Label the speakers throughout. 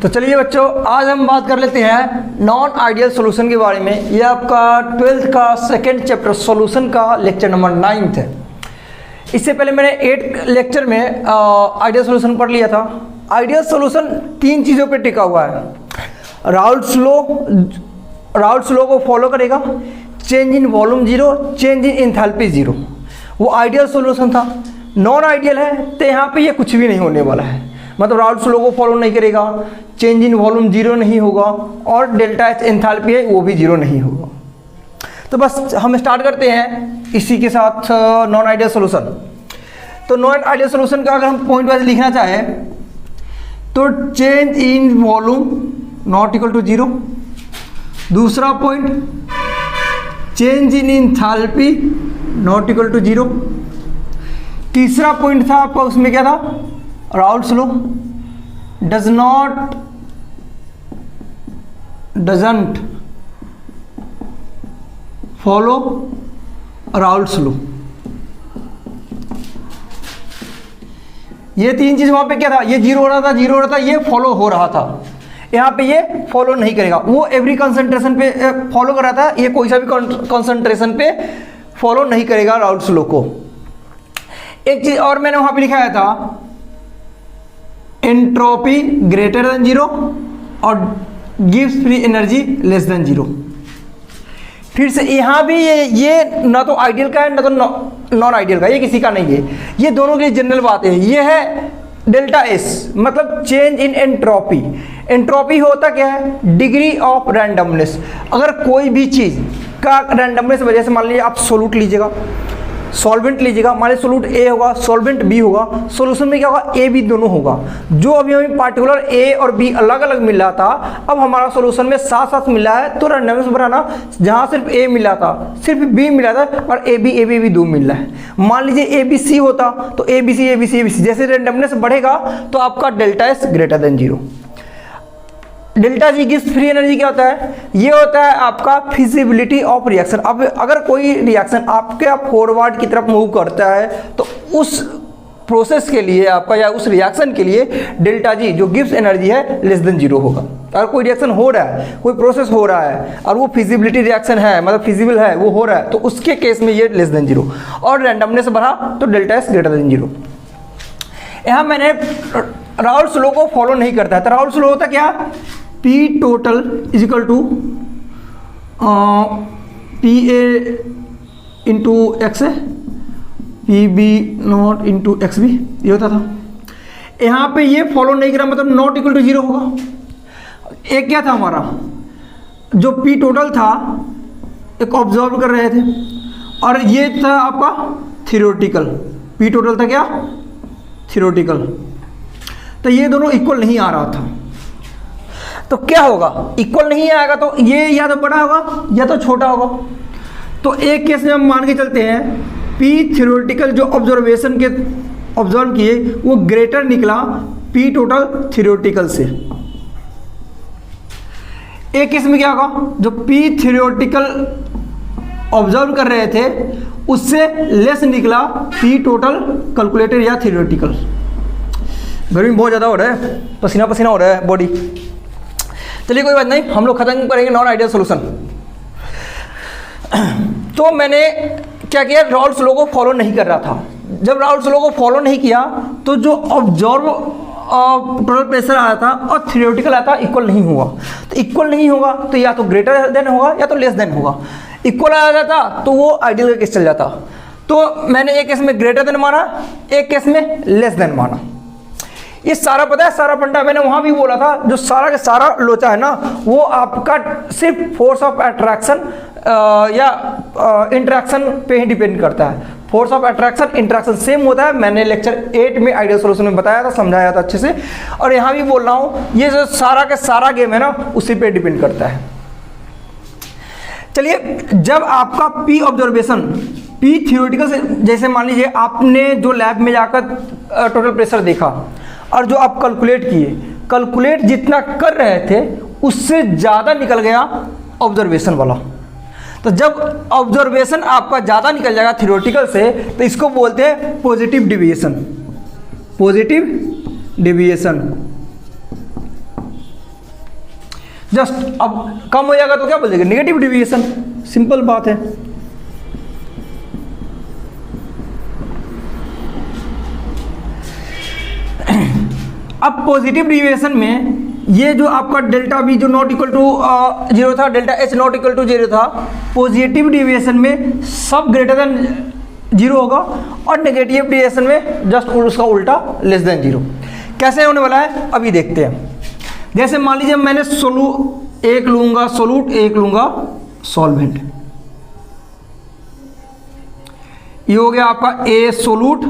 Speaker 1: तो चलिए बच्चों, आज हम बात कर लेते हैं नॉन आइडियल सॉल्यूशन के बारे में। ये आपका 12th का सेकंड चैप्टर सॉल्यूशन का लेक्चर नंबर 9 है। इससे पहले मैंने 8 लेक्चर में आइडियल सॉल्यूशन पढ़ लिया था। आइडियल सॉल्यूशन 3 चीज़ों पे टिका हुआ है। राउल्ट्स लॉ को फॉलो करेगा, change in volume 0, change in enthalpy 0। वो आइडियल सॉल्यूशन था। नॉन आइडियल है तो यहाँ पे ये कुछ भी नहीं होने वाला है, मतलब राउल्ट्स लॉ को फॉलो नहीं करेगा, चेंज इन वॉल्यूम 0 नहीं होगा और डेल्टा एच एंथैल्पी है वो भी 0 नहीं होगा। तो बस हम स्टार्ट करते हैं इसी के साथ नॉन आइडियल सॉल्यूशन। तो नॉन आइडियल सॉल्यूशन का अगर हम पॉइंट वाइज लिखना चाहें तो change in volume not equal to 0। दूसरा point change in enthalpy not equal to 0। तीसरा पॉइंट था आपका, उसमें क्या था, Raoult's law doesn't follow Raoult's law. ये 3 चीज वहां पे क्या था, ये 0 हो रहा था, ये फॉलो हो रहा था। यहाँ पे ये फॉलो नहीं करेगा, वो एवरी कंसंट्रेशन पे फॉलो कर रहा था, ये कोई सा भी कंसंट्रेशन पे फॉलो नहीं करेगा राउल्ट्स लॉ को। एक चीज और मैंने वहां पे लिखाया था, एंट्रोपी ग्रेटर देन 0 और gives free energy less than 0। फिर से यहाँ भी ये ना तो आइडियल का है ना तो नॉन आइडियल का, ये किसी का नहीं है, ये दोनों के लिए जनरल बात है। ये है डेल्टा एस, मतलब चेंज इन एंट्रोपी। एंट्रोपी होता क्या है, डिग्री ऑफ रैंडमनेस। अगर कोई भी चीज़ का रैंडमनेस वजह से, मान लीजिए आप सोल्यूट लीजिएगा, सॉल्वेंट लीजिएगा, मान लीजिए सोल्यूट ए होगा, सॉल्वेंट बी होगा, सॉल्यूशन में क्या होगा, ए बी दोनों होगा। जो अभी हमें पार्टिकुलर ए और बी अलग अलग मिल रहा था, अब हमारा सॉल्यूशन में साथ साथ मिला है, तो रैंडमनेस बढ़ाना, जहाँ सिर्फ ए मिला था सिर्फ बी मिला था और ए बी 2 मिल रहा है। मान लीजिए ए बी सी होता तो ए बी सी, जैसे रैंडमनेस बढ़ेगा तो आपका delta S greater than 0। Delta G gives free energy क्या होता है, ये होता है आपका फिजिबिलिटी ऑफ रिएक्शन। अब अगर कोई रिएक्शन आपके फॉरवर्ड की तरफ मूव करता है तो उस प्रोसेस के लिए आपका या उस रिएक्शन के लिए डेल्टा जी जो गिव्स एनर्जी है लेस देन 0 होगा। अगर कोई रिएक्शन हो रहा है, कोई प्रोसेस हो रहा है और वो फिजिबिलिटी रिएक्शन है, मतलब फिजिबल है, वो हो रहा है, तो उसके केस में ये लेस देन 0 और रैंडमनेस बढ़ा तो डेल्टा एस ग्रेटर देन 0। यहाँ मैंने राउल्ट्स लॉ को फॉलो नहीं करता है, तो राउल्ट्स लॉ होता क्या, P total is equal to PA into x है, PB नॉट इंटू XB, ये होता था। यहाँ पे ये फॉलो नहीं करा, मतलब नॉट इक्वल टू 0 होगा। एक क्या था हमारा, जो P टोटल था एक ऑब्जर्व कर रहे थे और ये था आपका थियोरेटिकल। P टोटल था क्या, थियोरेटिकल। तो ये दोनों इक्वल नहीं आ रहा था, तो क्या होगा, इक्वल नहीं आएगा तो ये या तो बड़ा होगा या तो छोटा होगा। तो एक केस में हम मान के चलते हैं P थियोरेटिकल जो ऑब्जर्वेशन के ऑब्जर्व किए वो ग्रेटर निकला P टोटल थियोरेटिकल से। एक केस में क्या होगा, जो P थियोरेटिकल ऑब्जर्व कर रहे थे उससे लेस निकला P टोटल कैलकुलेटेड या थियोरेटिकल। गर्मी बहुत ज़्यादा हो रहा है, पसीना पसीना हो रहा है बॉडी। चलिए कोई बात नहीं, हम लोग खत्म करेंगे नॉन आइडियल सॉल्यूशन। तो मैंने क्या किया, राउल्ट्स लॉ को फॉलो नहीं कर रहा था। जब राउल्ट्स लॉ को फॉलो नहीं किया तो जो ऑब्जर्व टोटल प्रेशर आया था और थियोरेटिकल आया था इक्वल नहीं हुआ। तो इक्वल नहीं होगा तो या तो ग्रेटर देन होगा या तो लेस देन होगा। इक्वल आ जाता तो वो आइडियल का केस चल जाता। तो मैंने एक केस में ग्रेटर देन माना, एक केस में लेस देन माना। ये सारा पता है, सारा फंडा मैंने वहां भी बोला था, जो सारा का सारा लोचा है ना, वो आपका सिर्फ फोर्स ऑफ अट्रैक्शन या इंटरेक्शन पे ही डिपेंड करता है। Force of attraction interaction same होता है, मैंने लेक्चर 8 में आइडियल सॉल्यूशन में बताया था, समझाया था अच्छे से, और यहाँ भी बोल रहा हूँ, ये जो सारा का सारा गेम है ना उसी पे डिपेंड करता है। चलिए, जब आपका P ऑब्जर्वेशन P थियोरेटिकल से, जैसे मान लीजिए आपने जो लैब में जाकर टोटल प्रेशर देखा और जो आप कैलकुलेट किए, कैलकुलेट जितना कर रहे थे उससे ज़्यादा निकल गया ऑब्जर्वेशन वाला। तो जब ऑब्जर्वेशन आपका ज़्यादा निकल जाएगा थियोरेटिकल से तो इसको बोलते हैं positive deviation. Positive deviation just अब कम हो जाएगा तो क्या बोल देंगे, नेगेटिव डेविएशन, सिंपल बात है। अब पॉजिटिव डेविएशन में ये जो आपका डेल्टा बी जो नॉट इक्वल टू 0 था, delta H not equal to 0 था, पॉजिटिव डेविएशन में सब ग्रेटर देन 0 होगा और नेगेटिव डेविएशन में जस्ट उसका उल्टा लेस देन 0। कैसे होने वाला है अभी देखते हैं। जैसे मान लीजिए मैंने एक लूंगा सोलूट, एक लूंगा सॉल्वेंट, ये हो गया आपका ए सोलूट,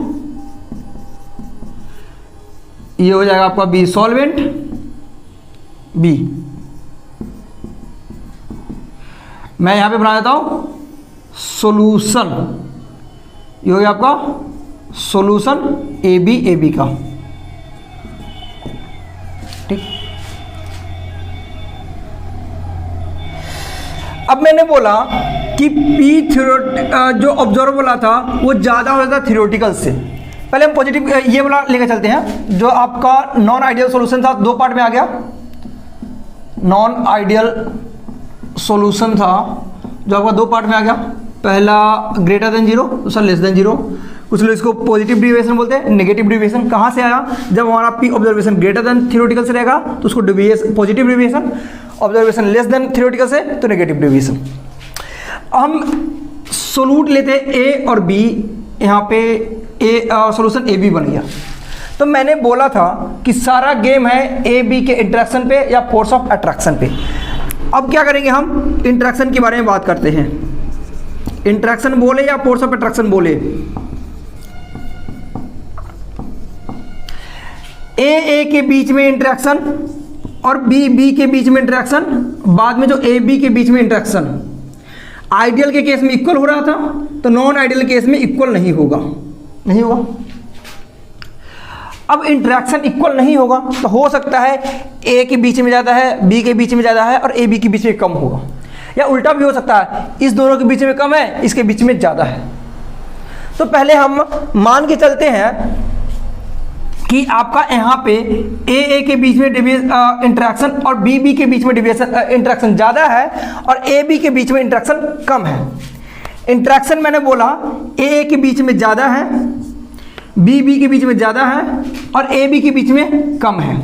Speaker 1: ये हो जाएगा आपका बी सॉल्वेंट, बी मैं यहां पे बना देता हूं सॉल्यूशन, ये हो गया आपका सॉल्यूशन ए बी का, ठीक। अब मैंने बोला कि पी जो ऑब्जर्व वाला था वो ज़्यादा हो जाता थ्योरेटिकल से। पहले हम पॉजिटिव ये वाला लेकर चलते हैं, जो आपका नॉन आइडियल सॉल्यूशन था, दो पार्ट में आ गया। नॉन आइडियल सॉल्यूशन था जो आपका दो पार्ट में आ गया, पहला ग्रेटर देन 0, दूसरा लेस देन 0। कुछ लोग इसको पॉजिटिव डेविएशन बोलते हैं। नेगेटिव डेविएशन कहाँ से आया, जब हमारा P observation greater than theoretical से रहेगा तो उसको deviation positive deviation, observation less than theoretical से तो नेगेटिव डेविएशन। हम सोलूट लेते हैं ए और बी, यहाँ पे ए सॉल्यूशन ए बी बन गया। तो मैंने बोला था कि सारा गेम है ए बी के इंटरेक्शन पे या फोर्स ऑफ अट्रैक्शन पे। अब क्या करेंगे, हम इंटरेक्शन के बारे में बात करते हैं। इंटरेक्शन बोले या फोर्स ऑफ अट्रैक्शन बोले, ए के बीच में इंटरेक्शन और बी के बीच में इंटरेक्शन, बाद में जो ए बी के बीच में इंटरेक्शन आइडियल के केस में इक्वल हो रहा था, तो नॉन आइडियल केस में इक्वल नहीं होगा, नहीं होगा। अब इंटरेक्शन इक्वल नहीं होगा तो हो सकता है ए के बीच में ज़्यादा है, बी के बीच में ज़्यादा है और ए बी के बीच में कम होगा, या उल्टा भी हो सकता है, इस दोनों के बीच में कम है, इसके बीच में ज़्यादा है। तो पहले हम मान के चलते हैं कि आपका यहाँ पे ए के बीच में इंटरेक्शन और बी के बीच में इंटरेक्शन ज़्यादा है और ए बी के बीच में इंटरेक्शन कम है। इंटरेक्शन मैंने बोला ए के बीच में ज़्यादा है, बी के बीच में ज़्यादा है और ए बी के बीच में कम है।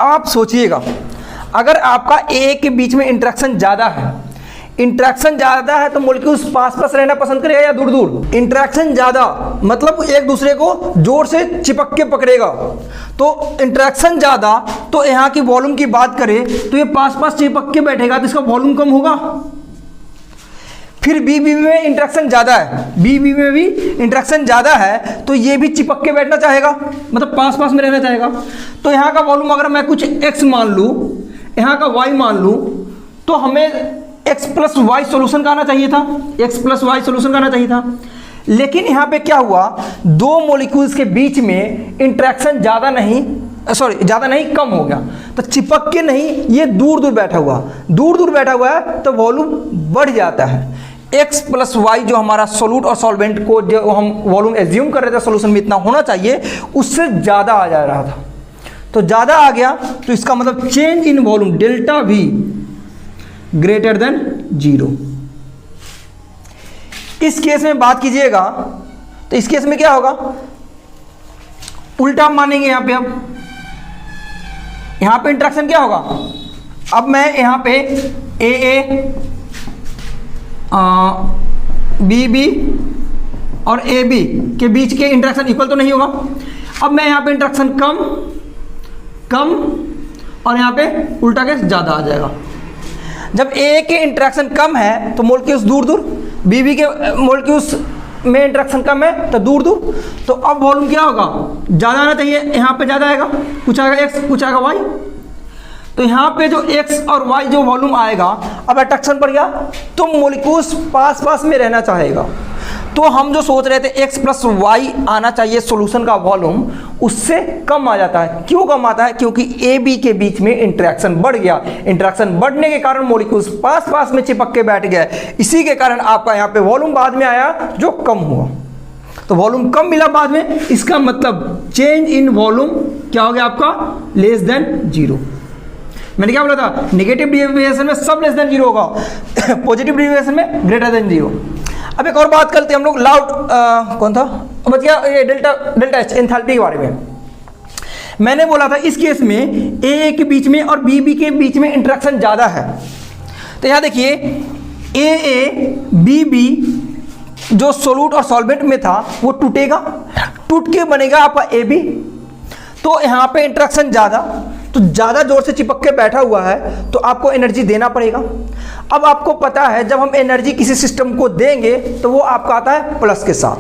Speaker 1: आप सोचिएगा, अगर आपका ए के बीच में इंटरेक्शन ज़्यादा है तो मॉलिक्यूल्स पास पास रहना पसंद करेगा या दूर दूर। इंटरेक्शन ज़्यादा मतलब एक दूसरे को जोर से चिपक के पकड़ेगा, तो इंटरेक्शन ज़्यादा, तो यहाँ की वॉल्यूम की बात करें तो ये पास पास चिपक के बैठेगा तो इसका वॉल्यूम कम होगा। फिर बी में इंटरेक्शन ज़्यादा है, बी में भी इंटरेक्शन ज़्यादा है तो ये भी चिपक के बैठना चाहेगा, मतलब पास पास में रहना चाहेगा। तो यहाँ का वॉल्यूम अगर मैं कुछ x मान लूँ, यहाँ का y मान लूँ, तो हमें x प्लस वाई सोल्यूशन का आना चाहिए था, x प्लस वाई सोल्यूशन का आना चाहिए था। लेकिन यहाँ पे क्या हुआ, दो मॉलिक्यूल्स के बीच में इंटरेक्शन ज़्यादा नहीं कम हो गया, तो चिपक के नहीं, ये दूर दूर बैठा हुआ है तो वॉल्यूम बढ़ जाता है। x प्लस वाई जो हमारा सोलूट और सॉल्वेंट को जो हम वॉल्यूम एज्यूम कर रहे थे सोल्यूशन में इतना होना चाहिए, उससे ज़्यादा आ जा रहा था, तो ज़्यादा आ गया, तो इसका मतलब चेंज इन वॉल्यूम डेल्टा भी ग्रेटर देन 0। इस केस में बात कीजिएगा तो इस केस में क्या होगा, उल्टा मानेंगे। यहां पे इंटरेक्शन क्या होगा, अब मैं यहां पे ए बी और ए बी के बीच के इंटरेक्शन इक्वल तो नहीं होगा। अब मैं यहां पे इंटरेक्शन कम और यहां पे उल्टा के ज़्यादा आ जाएगा। जब ए के इंटरेक्शन कम है तो मॉलिक्यूल्स दूर दूर, बी के मॉलिक्यूल्स में इंटरेक्शन कम है तो दूर दूर, तो अब वॉल्यूम क्या होगा, ज़्यादा आना चाहिए, यहाँ पे ज़्यादा आएगा, कुछ आएगा x कुछ आएगा y, तो यहाँ पे जो x और y जो वॉल्यूम आएगा, अब अट्रैक्शन बढ़ गया तो मॉलिक्यूल्स पास पास में रहना चाहेगा। तो हम जो सोच रहे थे x प्लस वाई आना चाहिए सॉल्यूशन का वॉल्यूम, उससे कम आ जाता है। क्यों कम आता है, क्योंकि ए बी के बीच में इंटरेक्शन बढ़ गया। इंटरेक्शन बढ़ने के कारण मॉलिक्यूल्स पास पास में चिपक के बैठ गए, इसी के कारण आपका यहाँ पे वॉल्यूम बाद में आया जो कम हुआ, तो वॉल्यूम कम मिला बाद में, इसका मतलब चेंज इन वॉल्यूम क्या हो गया आपका, लेस देन 0। मैंने क्या बोला था, नेगेटिव डेविएशन में सब लेस देन जीरो होगा, पॉजिटिव डेविएशन में ग्रेटर देन जीरो। अब एक और बात करते हैं हम लोग लाउड कौन था बच गया, ये डेल्टा एच एंथैल्पी के बारे में। मैंने बोला था इस केस में ए के बीच में और बी के बीच में इंटरेक्शन ज़्यादा है। तो यहाँ देखिए ए बी जो सोल्यूट और सॉल्वेंट में था वो टूटेगा, टूट के बनेगा आपका ए बी। तो यहाँ पे इंटरेक्शन ज़्यादा, तो ज़्यादा जोर से चिपक के बैठा हुआ है तो आपको एनर्जी देना पड़ेगा। अब आपको पता है जब हम एनर्जी किसी सिस्टम को देंगे तो वो आपका आता है प्लस के साथ,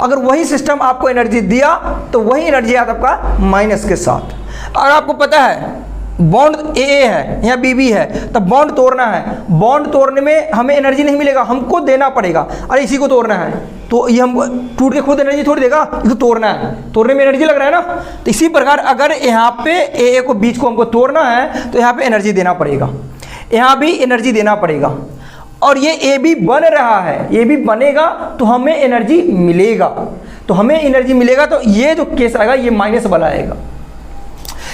Speaker 1: अगर वही सिस्टम आपको एनर्जी दिया तो वही एनर्जी आता है आपका माइनस के साथ। और आपको पता है बॉन्ड ए है या बी है, तब बॉन्ड तोड़ना है, बॉन्ड तोड़ने में हमें एनर्जी नहीं मिलेगा, हमको देना पड़ेगा। अरे इसी को तोड़ना है तो ये हम टूट के खुद एनर्जी थोड़ी देगा, इसको तोड़ना है, तोड़ने में एनर्जी लग रहा है ना। तो इसी प्रकार अगर यहाँ पे ए को बीच को हमको तोड़ना है तो यहाँ पे एनर्जी देना पड़ेगा, यहाँ भी एनर्जी देना पड़ेगा। और ये ए भी बन रहा है, ये भी बनेगा तो हमें एनर्जी मिलेगा, तो हमें एनर्जी मिलेगा। तो ये जो केस आएगा ये माइनस वाला आएगा।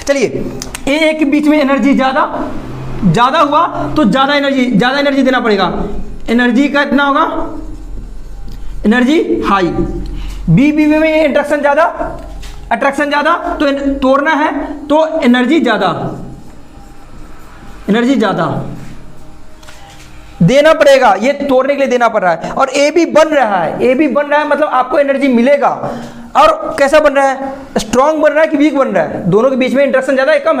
Speaker 1: चलिए ए के बीच में एनर्जी ज़्यादा हुआ तो ज़्यादा एनर्जी देना पड़ेगा। एनर्जी का इतना होगा, एनर्जी हाई। बी में ये इंटरेक्शन ज़्यादा, अट्रैक्शन ज़्यादा, तो तोड़ना है तो एनर्जी ज़्यादा देना पड़ेगा, ये तोड़ने के लिए देना पड़ रहा है। और ए भी बन रहा है, मतलब आपको एनर्जी मिलेगा। और कैसा बन रहा है, स्ट्रॉन्ग बन रहा है कि वीक बन रहा है, दोनों के बीच में इंटरेक्शन ज़्यादा है कम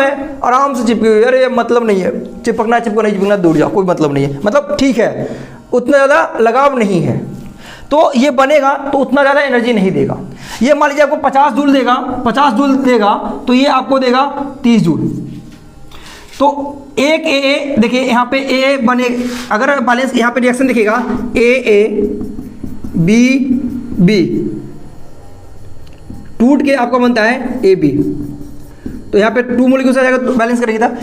Speaker 1: है, आराम से चिपके। अरे मतलब नहीं है, चिपकना दूर जाओ, कोई मतलब नहीं है, मतलब ठीक है, उतना ज़्यादा लगाव नहीं है। तो ये बनेगा तो उतना ज़्यादा एनर्जी नहीं देगा। ये मान लीजिए आपको 50 जूल देगा तो ये आपको देगा 30 जूल। तो एक ए देखिए यहाँ पे ए बने, अगर बैलेंस यहाँ पे रिएक्शन देखिएगा ए बी टूट के आपका बनता है ए बी। तो यहाँ पे 2 मोलिक्यूल्स आ जाएगा, तो बैलेंस करेंगे था।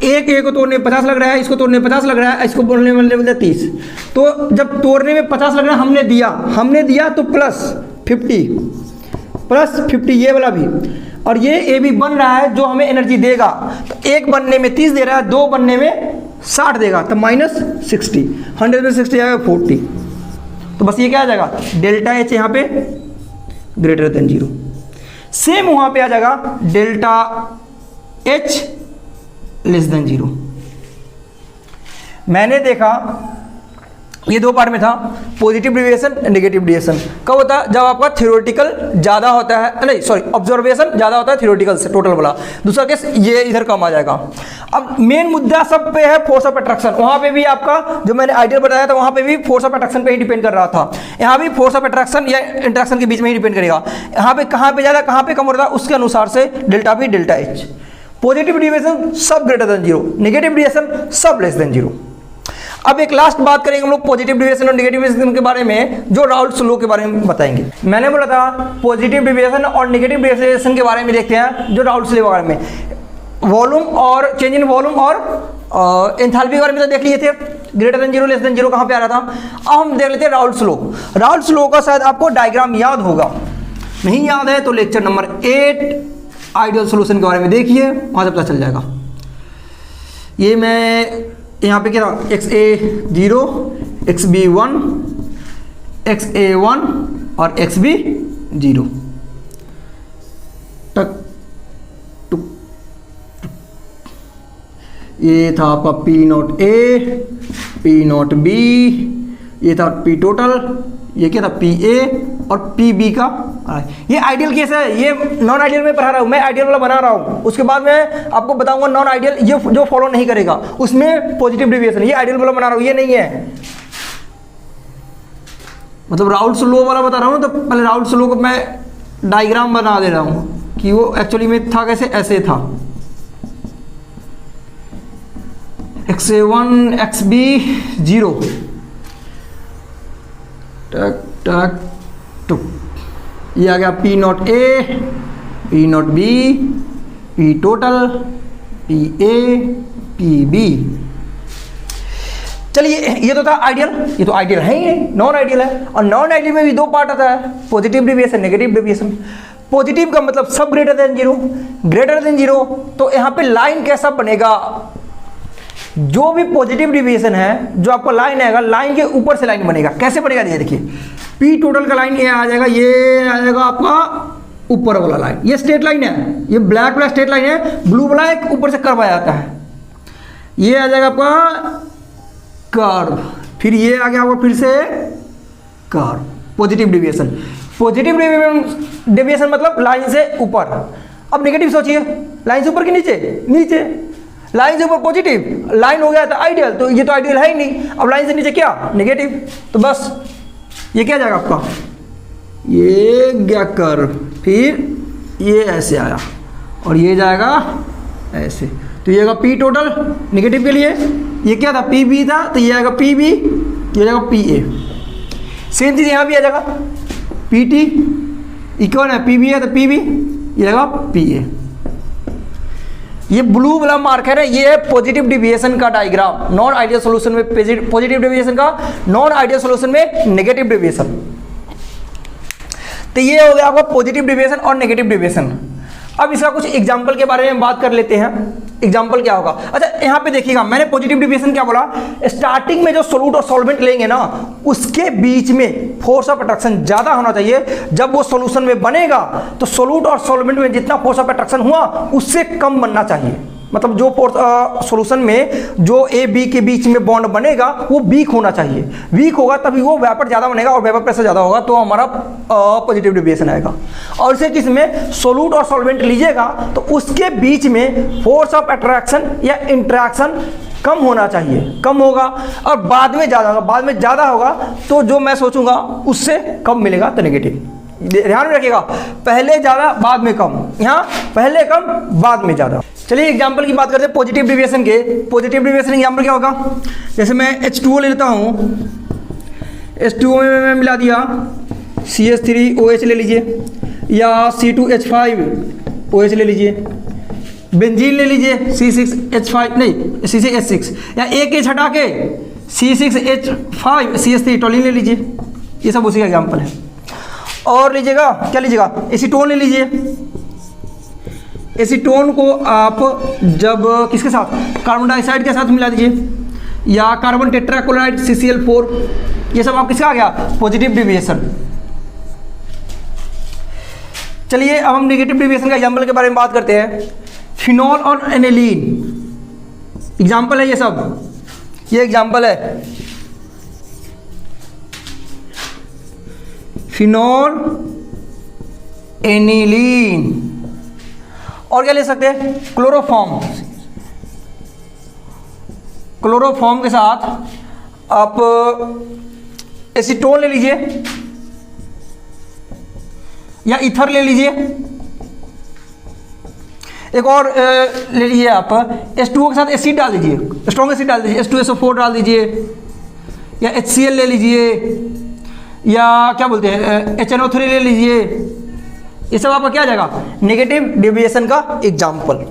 Speaker 1: एक ए को तोड़ने में 50 लग रहा है, इसको तोड़ने में 50 लग रहा है, इसको बोलने में 30। तो जब तोड़ने में 50 लग रहा है हमने दिया तो प्लस 50 ये वाला भी। और ये ए भी बन रहा है जो हमें एनर्जी देगा, तो एक बनने में 30 दे रहा है, 2 बनने में 60 देगा, तो -60, 100 में 60 आएगा 40। तो बस ये क्या आ जाएगा, डेल्टा एच यहाँ पे ग्रेटर देन 0। सेम वहाँ पे आ जाएगा डेल्टा एच लेस देन 0। मैंने देखा ये 2 पार्ट में था, पॉजिटिव डेविएशन, नेगेटिव डेविएशन। कब होता है, जब आपका थ्योरेटिकल ज़्यादा होता है, नहीं सॉरी ऑब्जर्वेशन ज़्यादा होता है थ्योरेटिकल से, टोटल वाला। दूसरा केस ये इधर कम आ जाएगा। अब मेन मुद्दा सब पे है फोर्स ऑफ अट्रैक्शन। वहाँ पे भी आपका जो मैंने आइडियल बताया था, वहाँ पे भी फोर्स ऑफ अट्रैक्शन पे ही डिपेंड कर रहा था। यहाँ भी फोर्स ऑफ अट्रैक्शन या इंट्रैक्शन के बीच में ही डिपेंड करेगा। यहाँ पे कहाँ पे ज़्यादा कहाँ पे कम हो रहा है, उसके अनुसार से डेल्टा भी डेल्टा एच। पॉजिटिव डेविएशन सब ग्रेटर देन 0, नेगेटिव डेविएशन सब लेस देन 0। अब एक लास्ट बात करेंगे हम लोग पॉजिटिव डेविएशन और नेगेटिव डेविएशन के बारे में, जो राउल्ट्स लॉ के बारे में बताएंगे। मैंने बोला था पॉजिटिव डेविएशन और नेगेटिव डेविएशन के बारे में देखते हैं, जो राउल्ट्स लॉ के बारे में। वॉल्यूम और चेंज इन वॉल्यूम और एंथैल्पी के बारे में तो देख लिए थे, ग्रेटर देन 0 लेस देन 0 कहाँ पे आ रहा था। अब हम देख लेते हैं राउल्ट्स लॉ। राउल्ट्स लॉ का शायद आपको डायग्राम याद होगा, नहीं याद है तो लेक्चर नंबर 8 आइडियल सोल्यूशन के बारे में देखिए, वहाँ से पता चल जाएगा। ये मैं यहाँ पे क्या था, XA0, XB1, XA1 और XB0। टक टुक टुक। ये था आपका P0 A, P0 B, ये था P टोटल, ये क्या था PA और PB का। ये आइडियल केस है, ये नॉन आइडियल में पढ़ा रहा हूँ, मैं आइडियल वाला बना रहा हूँ। उसके बाद मैं आपको बताऊंगा नॉन आइडियल, ये जो फॉलो नहीं करेगा उसमें पॉजिटिव डेविएशन। ये आइडियल वाला बना रहा हूँ, ये नहीं है, मतलब राउल्ट्स लॉ वाला बता रहा हूँ। तो पहले राउल्ट्स लॉ को मैं डायग्राम बना दे रहा हूँ कि वो एक्चुअली में था कैसे, ऐसे था XA1 XB0 टक टक टुक। ये आ गया P0 A, P0 B, P total, PA, PB। चलिए ये तो था आइडियल, ये तो आइडियल है ही नहीं, नॉन आइडियल है। और नॉन आइडियल में भी 2 पार्ट आता है, positive deviation, negative deviation. Positive का मतलब सब greater than zero, greater than zero, तो यहाँ पे लाइन कैसा बनेगा, जो भी पॉजिटिव डिविएशन है, जो आपका लाइन आएगा, लाइन के ऊपर से लाइन बनेगा। कैसे बनेगा ये देखिए, पी टोटल का लाइन ये आ जाएगा, ये आ जाएगा आपका ऊपर वाला लाइन, ये स्ट्रेट लाइन है, ये ब्लैक वाला स्ट्रेट लाइन है, ब्लू वाला एक ऊपर से कर्व आ जाता है, ये आ जाएगा आपका कर्व, फिर ये आ गया आपका फिर से curve, positive deviation. Positive deviation मतलब लाइन से ऊपर। अब नेगेटिव सोचिए, लाइन से ऊपर कि नीचे, नीचे, लाइन से ऊपर पॉजिटिव, लाइन हो गया था आइडियल, तो ये तो आइडियल है ही नहीं, अब लाइन से नीचे क्या, नेगेटिव, तो बस ये क्या जाएगा आपका, ये गया कर्व, फिर ये ऐसे आया और ये जाएगा ऐसे, तो ये आएगा पी टोटल नेगेटिव के लिए, ये क्या था पी बी था, तो ये आएगा पी बी, ये जाएगा पी ए। सेम चीज़ यहाँ भी आ जाएगा, पी टी इक्वल है पी बी है, तो पी बी ये जाएगा पी ए। ये ब्लू वाला मार्कर है, ये है पॉजिटिव डिविएशन का डायग्राम, नॉन आइडियल सॉल्यूशन में पॉजिटिव डिविएशन का, नॉन आइडियल सॉल्यूशन में नेगेटिव डिविएशन। तो ये हो गया आपका पॉजिटिव डिविएशन और नेगेटिव डिविएशन। अब इसका कुछ एग्जांपल के बारे में बात कर लेते हैं। एग्जांपल क्या होगा, अच्छा यहाँ पे देखिएगा, मैंने पॉजिटिव डिविएशन क्या बोला, स्टार्टिंग में जो सोल्यूट और सॉल्वेंट लेंगे ना, उसके बीच में फोर्स ऑफ अट्रैक्शन ज्यादा होना चाहिए। जब वो सॉल्यूशन में बनेगा तो सोल्यूट और सॉल्वेंट में जितना फोर्स ऑफ अट्रैक्शन हुआ उससे कम बनना चाहिए। मतलब जो सॉल्यूशन में जो ए बी के बीच में बॉन्ड बनेगा वो वीक होना चाहिए, वीक होगा तभी वो वेपर ज़्यादा बनेगा और वेपर प्रेशर ज़्यादा होगा, तो हमारा पॉजिटिव डिविएशन आएगा। और इसे किसमें, सोल्यूट और सॉल्वेंट लीजिएगा तो उसके बीच में फोर्स ऑफ अट्रैक्शन या इंट्रैक्शन कम होना चाहिए, कम होगा और बाद में ज़्यादा होगा, बाद में ज़्यादा होगा तो जो मैं सोचूंगा उससे कम मिलेगा, तो नेगेटिव। ध्यान में रखिएगा, पहले ज़्यादा बाद में कम, यहाँ पहले कम बाद में ज़्यादा। चलिए एग्जाम्पल की बात करते हैं पॉजिटिव डिविएशन के। पॉजिटिव डिविएशन एग्जाम्पल क्या होगा, जैसे मैं H2O ले लेता हूँ, H2O में मैं मिला दिया CH3OH ले लीजिए, या C2H5OH ले लीजिए, बेंजीन ले लीजिए C6H5 नहीं C6H6, या एक एच हटा के C6H5CH3 टोलिन ले लीजिए, ये सब उसी का एग्जाम्पल है। और लीजिएगा क्या लीजिएगा, एसीटोन ले लीजिए। एसीटोन को आप जब किसके साथ, कार्बन डाइऑक्साइड के साथ मिला दीजिए, या कार्बन टेट्राक्लोराइड CCl4, ये सब आप किसका आ गया, पॉजिटिव डिविएशन। चलिए अब हम नेगेटिव डिविएशन का एग्जाम्पल के बारे में बात करते हैं। फिनॉल और एनिलीन एग्जाम्पल है, ये सब ये एग्जाम्पल है। फिनॉल एनिलीन, और क्या ले सकते हैं, क्लोरोफॉर्म। क्लोरोफॉर्म के साथ आप एसीटोन ले लीजिए या ईथर ले लीजिए, एक और ले लीजिए आप H2O के साथ एसिड डाल दीजिए, स्ट्रॉन्ग एसिड डाल दीजिए, H2SO4 डाल दीजिए, या HCl ले लीजिए, या क्या बोलते हैं HNO3 ले लीजिए। ये सब आपका क्या जाएगा, नेगेटिव डिविएशन का एग्जाम्पल।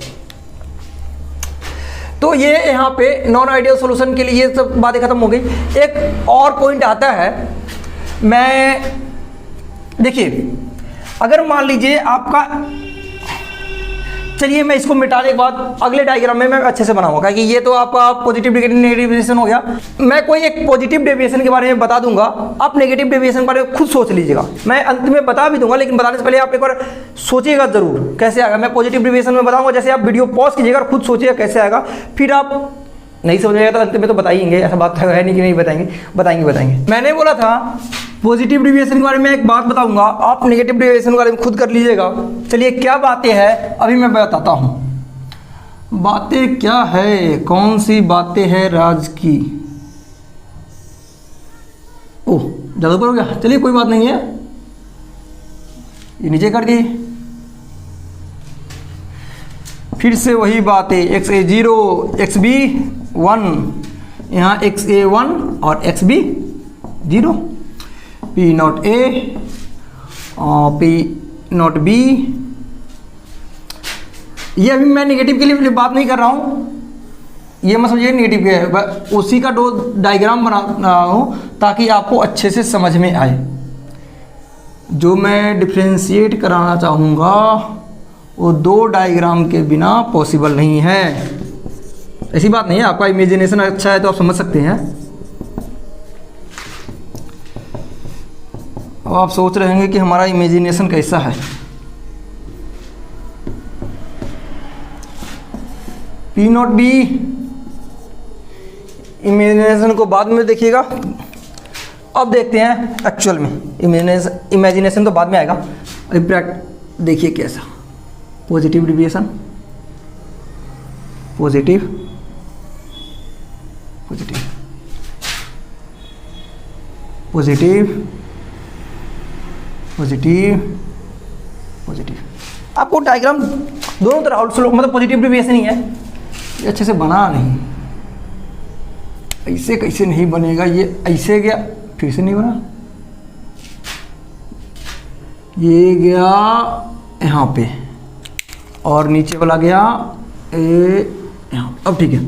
Speaker 1: तो ये यहाँ पे नॉन आइडियल सॉल्यूशन के लिए ये सब बातें खत्म हो गई। एक और पॉइंट आता है, मैं देखिए अगर मान लीजिए आपका, चलिए मैं इसको मिटाने के बाद अगले डायग्राम में मैं अच्छे से बनाऊंगा, क्योंकि ये तो आपका पॉजिटिव नेगेटिव डेविएशन हो गया। मैं कोई एक पॉजिटिव डेविएशन के बारे में बता दूंगा, आप नेगेटिव डेविएशन के बारे में खुद सोच लीजिएगा। मैं अंत में बता भी दूंगा, लेकिन बताने से पहले आप एक बार सोचिएगा जरूर कैसे आएगा। मैं पॉजिटिव डेविएशन में बताऊंगा, जैसे आप वीडियो पॉज कीजिएगा और खुद सोचिएगा कैसे आएगा, फिर आप नहीं समझेगा तो अंत में तो बताएंगे, ऐसा बात है नहीं कि नहीं बताएंगे। मैंने बोला था पॉजिटिव डेविएशन के बारे में एक बात बताऊंगा, आप नेगेटिव डेविएशन के बारे में खुद कर लीजिएगा। चलिए क्या बातें हैं अभी मैं बताता हूं। बातें क्या है, कौन सी बातें हैं राज की। ओह ज़्यादा ऊपर हो गया, चलिए कोई बात नहीं है, ये नीचे कर दी। फिर से वही बातें, XA0 XB1, यहाँ XA1 और XB0, P0A और P0B। ये अभी मैं नेगेटिव के लिए बात नहीं कर रहा हूँ, ये मत समझिए नेगेटिव के है, उसी का डायग्राम बना रहा हूँ ताकि आपको अच्छे से समझ में आए। जो मैं डिफ्रेंशिएट कराना चाहूँगा वो दो डायग्राम के बिना पॉसिबल नहीं है। ऐसी बात नहीं है, आपका इमेजिनेशन अच्छा है तो आप समझ सकते हैं। अब आप सोच रहे होंगे कि हमारा इमेजिनेशन कैसा है। पी नॉट बी इमेजिनेशन को बाद में देखिएगा, अब देखते हैं एक्चुअल में। इमेजिनेशन तो बाद में आएगा। अभी देखिए कैसा positive deviation, positive positive positive positive positive. आपको डायग्राम दोनों तरह आउट स्लो मतलब पॉजिटिव डिविएशन ही है, ये अच्छे से बना नहीं। ऐसे कैसे नहीं बनेगा, ये ऐसे गया फिर से नहीं बना, ये गया यहाँ पे और नीचे वाला गया यहाँ। अब ठीक है,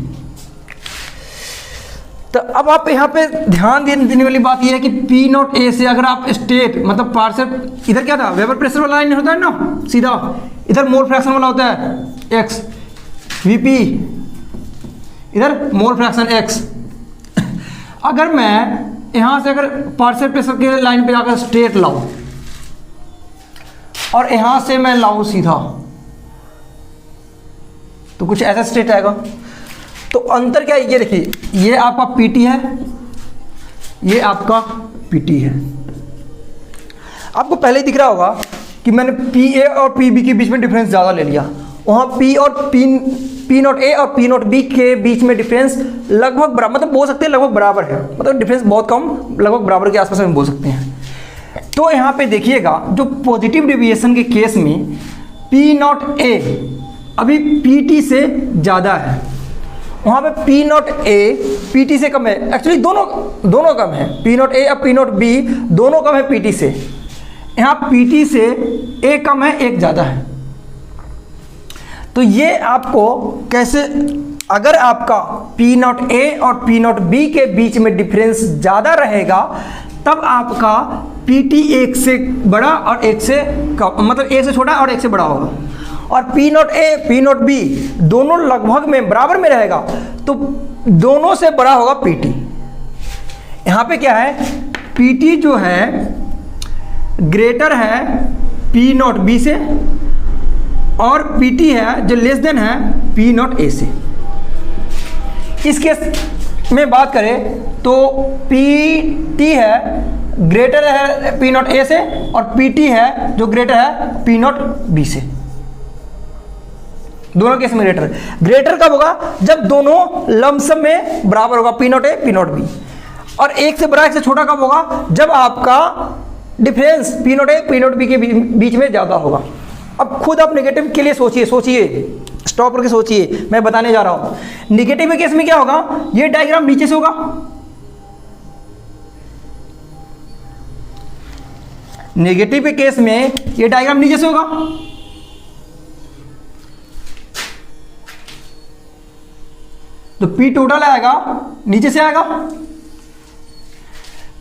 Speaker 1: तो अब आप यहाँ पे ध्यान देने वाली बात ये है कि पी नॉट ए से अगर आप स्टेट मतलब पार्शियल, इधर क्या था वेपर प्रेशर वाला लाइन होता है ना सीधा, इधर मोल फ्रैक्शन वाला होता है एक्स वीपी, इधर मोल फ्रैक्शन एक्स। अगर मैं यहाँ से अगर पार्शियल प्रेशर के लाइन पे जाकर स्ट्रेट लाऊं और यहाँ से मैं लाऊं सीधा, तो कुछ ऐसा स्ट्रेट आएगा। तो अंतर क्या है, ये देखिए, ये आपका पीटी है, ये आपका पीटी है। आपको पहले ही दिख रहा होगा कि मैंने पी ए और पी बी के बीच में डिफरेंस ज़्यादा ले लिया। वहाँ पी और पी नॉट ए और पी नॉट बी के बीच में डिफरेंस लगभग बराबर, मतलब बोल सकते हैं लगभग बराबर है, मतलब डिफरेंस बहुत कम, लगभग बराबर के आसपास में बोल सकते हैं। तो यहाँ पे देखिएगा जो पॉजिटिव डेविएशन के केस में पी नॉट ए अभी पी टी से ज़्यादा है, वहाँ पे P not A P T से कम है। एक्चुअली दोनों कम है, पी नॉट ए और पी नॉट बी दोनों कम है पी टी से। यहाँ पी टी से ए कम है, एक ज़्यादा है। तो ये आपको कैसे, अगर आपका पी नॉट ए और पी नॉट बी के बीच में डिफरेंस ज़्यादा रहेगा तब आपका पी टी एक से बड़ा और एक से कम, मतलब एक से छोटा और एक से बड़ा होगा। और P not A P not be दोनों लगभग में बराबर में रहेगा तो दोनों से बड़ा होगा पी टी। यहाँ पे क्या है, पी टी जो है ग्रेटर है पी नॉट बी से और पी टी है जो लेस देन है पी नॉट ए से। इस केस में बात करें तो पी टी है ग्रेटर है पी नॉट ए से और पी टी है जो ग्रेटर है पी नॉट बी से। दोनों केस में ग्रेटर कब होगा, जब दोनों लमसम में बराबर होगा, P not A P not be. और एक से बड़ा एक से छोटा कब होगा, जब आपका difference P not A P not be के बीच में ज़्यादा होगा। अब खुद आप नेगेटिव के लिए सोचिए, स्टॉप करके सोचिए, मैं बताने जा रहा हूं। नेगेटिव के केस में क्या होगा, ये डायग्राम नीचे से होगा, नेगेटिव के केस में ये डायग्राम नीचे से होगा, तो पी टोटल आएगा नीचे से आएगा।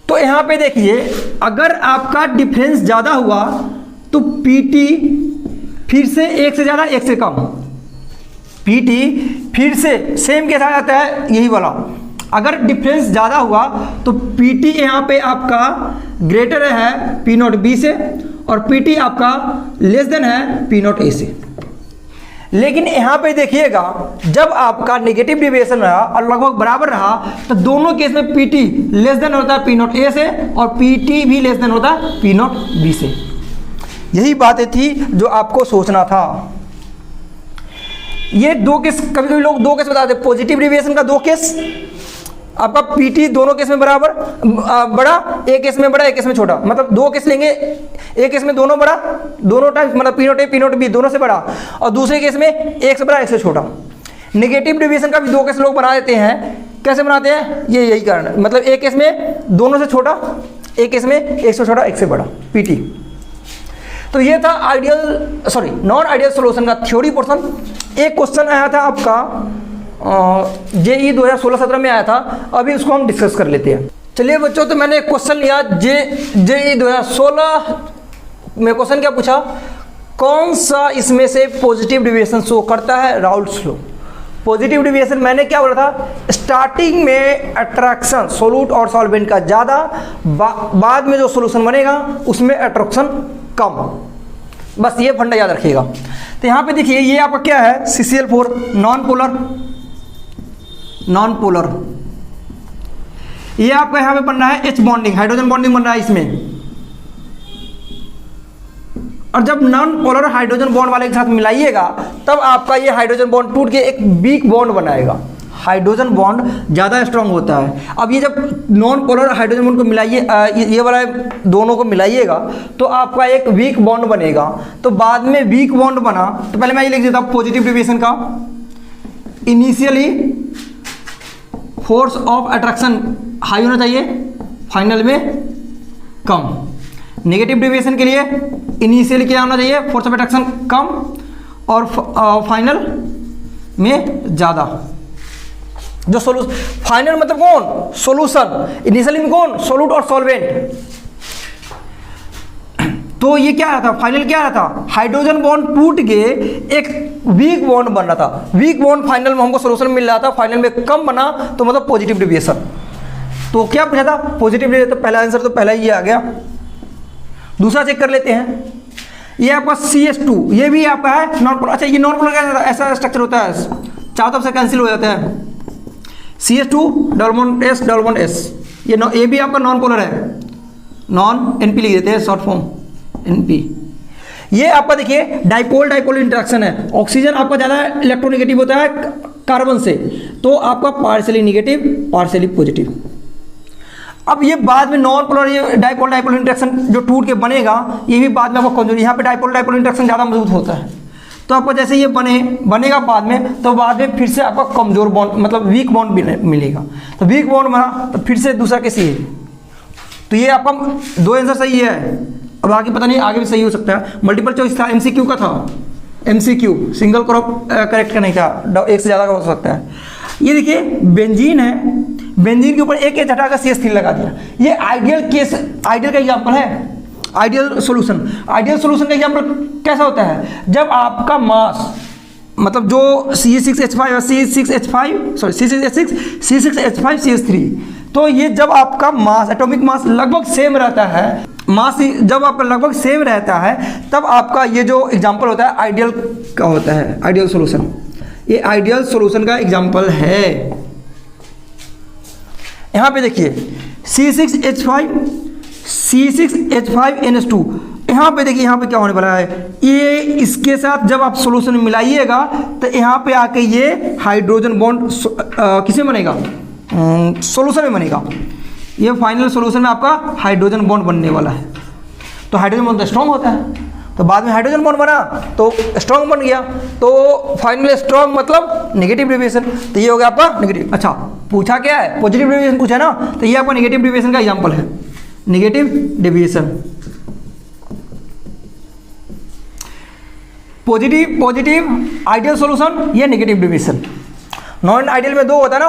Speaker 1: तो यहां पे देखिए अगर आपका डिफरेंस ज्यादा हुआ तो पीटी फिर से एक से ज्यादा एक से कम, पीटी फिर से सेम के साथ आता है यही वाला। अगर डिफरेंस ज़्यादा हुआ तो पीटी यहाँ पे आपका ग्रेटर है पी नॉट बी से और पीटी आपका लेस देन है पी नॉट ए से। लेकिन यहाँ पे देखिएगा जब आपका नेगेटिव डेविएशन रहा और लगभग बराबर रहा तो दोनों केस में पीटी लेस देन होता है पी नॉट ए से और पीटी भी लेस देन होता है पी नॉट बी से। यही बातें थी जो आपको सोचना था। ये दो केस, कभी कभी लोग दो केस बताते हैं, पॉजिटिव डेविएशन का दो केस, आपका पीटी दोनों केस में बराबर बड़ा, एक केस में बड़ा एक केस में छोटा, मतलब दो केस लेंगे, एक केस में दोनों बड़ा दोनों टाइम मतलब P not A P not be दोनों से बड़ा और दूसरे केस में एक से बड़ा एक से छोटा। नेगेटिव डेविएशन का भी दो केस लोग बना देते हैं। कैसे बनाते हैं, ये यही कारण है, मतलब एक केस में दोनों से छोटा, एक केस में एक से छोटा एक से बड़ा पीटी। तो ये था ideal sorry non ideal solution का थ्योरी पोर्शन। एक क्वेश्चन आया था आपका जेई 2016-17 में आया था, अभी उसको हम डिस्कस कर लेते हैं। चलिए बच्चों, तो मैंने एक क्वेश्चन लिया जेई 2016 मैं क्वेश्चन क्या पूछा, कौन सा इसमें से पॉजिटिव डेविएशन शो करता है, राउल्ट्स लॉ। पॉजिटिव डेविएशन मैंने क्या बोला था, स्टार्टिंग में अट्रैक्शन सोलूट और सॉल्वेंट का ज़्यादा, बाद में जो सोल्यूशन बनेगा उसमें अट्रैक्शन कम। बस ये फंडा याद रखिएगा। तो यहाँ पे देखिए ये आपका क्या है, CCl4 non polar, non polar. ये आपका यहाँ पे बन रहा है H बॉन्डिंग, हाइड्रोजन बॉन्डिंग बन रहा है इसमें। और जब नॉन पोलर हाइड्रोजन बॉन्ड वाले के साथ मिलाइएगा तब आपका ये हाइड्रोजन बॉन्ड टूट के एक वीक बॉन्ड बनाएगा। हाइड्रोजन बॉन्ड ज़्यादा स्ट्रांग होता है। अब ये जब नॉन पोलर हाइड्रोजन बॉन्ड को मिलाइए, ये वाला दोनों को मिलाइएगा तो आपका एक वीक बॉन्ड बनेगा। तो बाद में वीक बॉन्ड बना तो पहले मैं ये लिख देता हूँ पॉजिटिव डेविएशन का, initially force of attraction high होना चाहिए, फाइनल में कम। नेगेटिव डेविएशन के लिए इनिशियली क्या होना चाहिए, फोर्स ऑफ अट्रैक्शन कम और फाइनल में ज़्यादा। जो सोल्यूशन, फाइनल मतलब कौन, सोल्यूशन, इनिशियली में कौन, सोलूट और सॉल्वेंट। तो ये क्या रहता, फाइनल क्या रहता, हाइड्रोजन बॉन्ड टूट के एक वीक बॉन्ड बन रहा था। वीक बॉन्ड फाइनल में हमको सोल्यूशन मिल रहा था, फाइनल में कम बना तो मतलब पॉजिटिव डेविएशन। तो क्या पूछा था, पॉजिटिव डेविएशन। तो पहला आंसर तो पहला ही आ गया। दूसरा चेक कर लेते हैं, ये आपका CH2, ये भी आपका है नॉन पोलर। अच्छा ये नॉन पोलर क्या ऐसा स्ट्रक्चर होता है, चारों तरफ से कैंसिल हो जाते हैं। CH2 double bond S double bond S, ये भी आपका नॉन पोलर है, नॉन NP लिख देते हैं शॉर्ट फॉर्म NP। ये आपका देखिए डाइपोल डाइपोल इंटरेक्शन है। ऑक्सीजन आपका ज़्यादा इलेक्ट्रोनेगेटिव होता है कार्बन से, तो आपका पार्शियली नेगेटिव पार्शियली पॉजिटिव। अब ये बाद में नॉन पोलर, ये डाइपोल डाइपोल इंटरेक्शन जो टूट के बनेगा, ये भी बाद में आपको कमजोर, यहाँ पे डाइपोल डाइपोल इंटरेक्शन ज़्यादा मजबूत होता है। तो आपको जैसे ये बनेगा बाद में, तो बाद में फिर से आपका कमजोर बॉन्ड मतलब वीक बॉन्ड मिलेगा। तो वीक बॉन्ड बना तो फिर से दूसरा केस ये। तो ये आपका दो आंसर सही है। अब आगे पता नहीं, आगे भी सही हो सकता है। मल्टीपल चॉइस था, MCQ का था, MCQ सिंगल क्रॉप करेक्ट का नहीं था, एक से ज़्यादा का हो सकता है। ये देखिए बेंजीन है, बेंजीन के ऊपर एक H हटाकर CH3 लगा दिया। ये आइडियल केस, आइडियल का एग्जाम्पल है, आइडियल सॉल्यूशन। आइडियल सॉल्यूशन का एग्जाम्पल कैसा होता है, जब आपका मास मतलब जो C6H5 C6H5CH3, तो ये जब आपका मास, एटॉमिक मास लगभग सेम रहता है, मास जब आपका लगभग सेम रहता है, तब आपका ये जो एग्जाम्पल होता है आइडियल का होता है, आइडियल सॉल्यूशन। ये आइडियल सॉल्यूशन का एग्जाम्पल है। यहाँ पे देखिए C6H5NH2, यहाँ पे देखिए, यहाँ पे क्या होने वाला है, ये इसके साथ जब आप सॉल्यूशन मिलाइएगा तो यहाँ पे आके ये हाइड्रोजन बॉन्ड किसमें बनेगा, सॉल्यूशन में बनेगा। ये फाइनल सॉल्यूशन में आपका हाइड्रोजन बॉन्ड बनने वाला है। तो हाइड्रोजन बॉन्ड तो स्ट्रॉन्ग होता है, तो बाद में हाइड्रोजन बॉन्ड बना तो स्ट्रॉन्ग बन गया, तो फाइनल स्ट्रॉन्ग मतलब नेगेटिव डेविएशन। तो ये हो गया आपका नेगेटिव। अच्छा पूछा क्या है, पॉजिटिव डेविएशन पूछा ना, तो ये आपका नेगेटिव डेविएशन का एग्जांपल है, negative deviation. Positive ideal solution, ये नेगेटिव डेविएशन। नॉन आइडियल में दो होता है ना,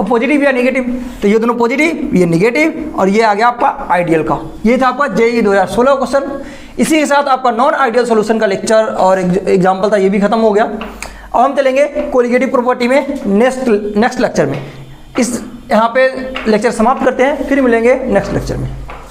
Speaker 1: पॉजिटिव या नेगेटिव, तो ये दोनों पॉजिटिव, ये नेगेटिव, और ये आ गया आपका आइडियल का। ये था आपका JEE 2016 क्वेश्चन। इसी के साथ आपका नॉन आइडियल सॉल्यूशन का लेक्चर और एग्जाम्पल था, ये भी खत्म हो गया। अब हम चलेंगे कोलिगेटिव प्रॉपर्टी में नेक्स्ट लेक्चर में। इस यहाँ पे लेक्चर समाप्त करते हैं, फिर मिलेंगे नेक्स्ट लेक्चर में।